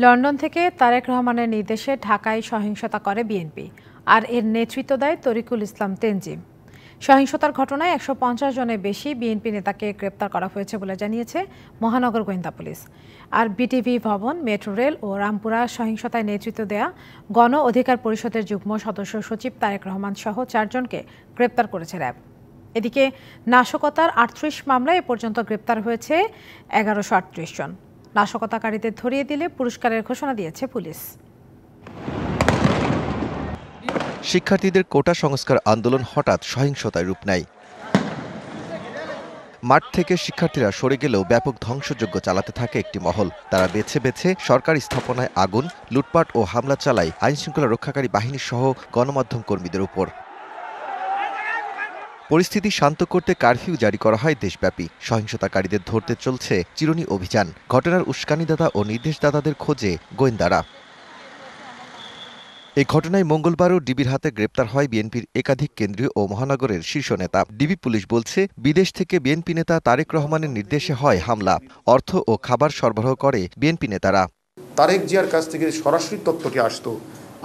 London থেকে তারেক রহমানের নির্দেশে ঢাকায় সহিংসতা করে বিএনপি, আর এর নেতৃত্ব দেয় তরিকুল ইসলাম তেনজিম। সহিংসতার ঘটনায় ১৫০ জনের বেশি বিএনপি নেতাকে গ্রেপ্তার করা হয়েছে বলে জানিয়েছে মহানগর গোয়েন্দা পুলিশ। আর বিটিভি ভবন, মেট্রো রেল ও রামপুরা সহিংসতায় নেতৃত্ব দেয়া গণ অধিকার পরিষদের যুগ্ম সদস্য সচিব তারেক রহমান সহ ৪ জনকে গ্রেপ্তার করেছে র্যাব। এদিকে নাশকতার ৩৮ মামলায় এ পর্যন্ত গ্রেপ্তার হয়েছে ১১৩৮ জন। নাশকতাকারীদের ধরিয়ে দিলে পুরস্কারের ঘোষণা দিয়েছে পুলিশ। শিক্ষার্থীদের কোটা সংস্কার আন্দোলন হঠাৎ সহিংসতায় রূপ নেয়। মাঠ থেকে শিক্ষার্থীরা সরে গেলেও ব্যাপক ধ্বংসযজ্ঞ চালাতে থাকে একটি মহল। তারা বেছে বেছে সরকারি স্থাপনায় আগুন, লুটপাট ও হামলা চালায় আইনশৃঙ্খলা রক্ষাকারী বাহিনী সহ গণমাধ্যম কর্মীদের উপর। পরিস্থিতি শান্ত করতে কারফিউ জারি করা হয় দেশব্যাপী। সহিংসতাকারীদের ধরতে চলছে চিরুনি অভিযান। ঘটনার উস্কানিদাতা ও নির্দেশদাতাদের খোঁজে গোয়েন্দারা। এই ঘটনায় মঙ্গলবারও ডিবির হাতে গ্রেপ্তার হয় বিএনপির একাধিক কেন্দ্রীয় ও মহানগরের শীর্ষ নেতা। ডিবি পুলিশ বলছে, বিদেশ থেকে বিএনপি নেতা তারেক রহমানের নির্দেশে হয় হামলা। অর্থ ও খাবার সরবরাহ করে বিএনপি নেতারা। তারেক জিয়ার কাছ থেকে সরাসরি তথ্যটি আসতো।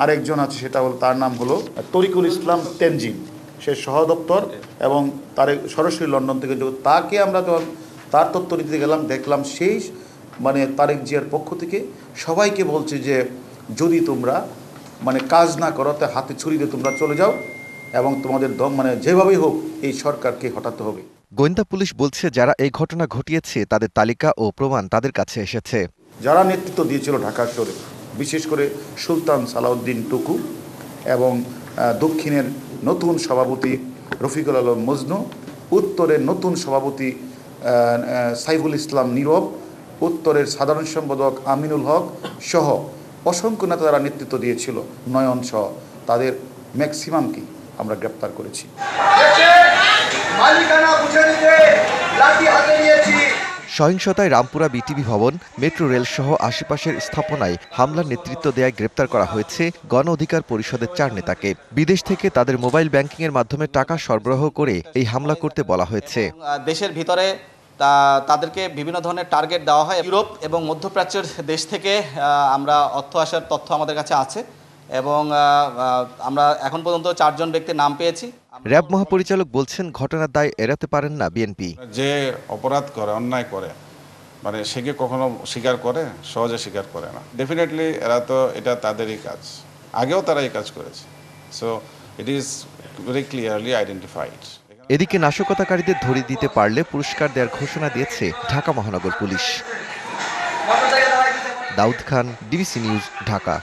আরেকজন আছে, সেটা হলো, তার নাম হলো তরিকুল ইসলাম তেনজিম, সে সহদপ্তর, এবং তারেক সরাসরি লন্ডন থেকে তাকে আমরা যখন তার তথ্য নিতে গেলাম, দেখলাম সেই তারেক জিয়ার পক্ষ থেকে সবাইকে বলছে যে যদি তোমরা কাজ না করো, তা হাতে ছুরি দিয়ে তোমরা চলে যাও এবং তোমাদের যেভাবেই হোক এই সরকারকে হটাতে হবে। গোয়েন্দা পুলিশ বলছে, যারা এই ঘটনা ঘটিয়েছে তাদের তালিকা ও প্রমাণ তাদের কাছে এসেছে। যারা নেতৃত্ব দিয়েছিল ঢাকা শহরে, বিশেষ করে সুলতান সালাউদ্দিন টুকু এবং দক্ষিণের নতুন সভাপতি রফিকুল আলম মজনু, উত্তরের নতুন সভাপতি সাইফুল ইসলাম নীরব, উত্তরের সাধারণ সম্পাদক আমিনুল হক সহ অসংখ্য নেতা যারা নেতৃত্ব দিয়েছিল, নয়ন সহ, তাদের ম্যাক্সিমামকে আমরা গ্রেপ্তার করেছি। সহিংসতায় রামপুরা বিটিভি ভবন, মেট্রো রেল সহ আশেপাশের স্থাপনায় হামলার নেতৃত্ব দেয়ায় গ্রেপ্তার করা হয়েছে গণ অধিকার পরিষদের ৪ নেতাকে। বিদেশ থেকে তাদের মোবাইল ব্যাংকিংয়ের মাধ্যমে টাকা সরবরাহ করে এই হামলা করতে বলা হয়েছে। দেশের ভিতরে তাদেরকে বিভিন্ন ধরনের টার্গেট দেওয়া হয়। ইউরোপ এবং মধ্যপ্রাচ্যের দেশ থেকে আমরা অর্থ আসার তথ্য আমাদের কাছে আছে এবং আমরা এখন পর্যন্ত ৪ জন ব্যক্তির নাম পেয়েছি। র্যাব মহাপরিচালক বলছেন, ঘটনার দায় এড়াতে পারেন না বিএনপি। যে অপরাধ করে, অন্যায় করে, সে কি কখনো স্বীকার করে? সহজে স্বীকার করে না। ডেফিনেটলি এটা তাদেরই কাজ, আগেও তারা এই কাজ করেছে। So it is very clearly identified. এদিকে নাশকতাকারীদের ধরিয়ে দিতে পারলে পুরস্কার দেওয়ার ঘোষণা দিয়েছে ঢাকা মহানগর police. Daud Khan, DBC news, Dhaka.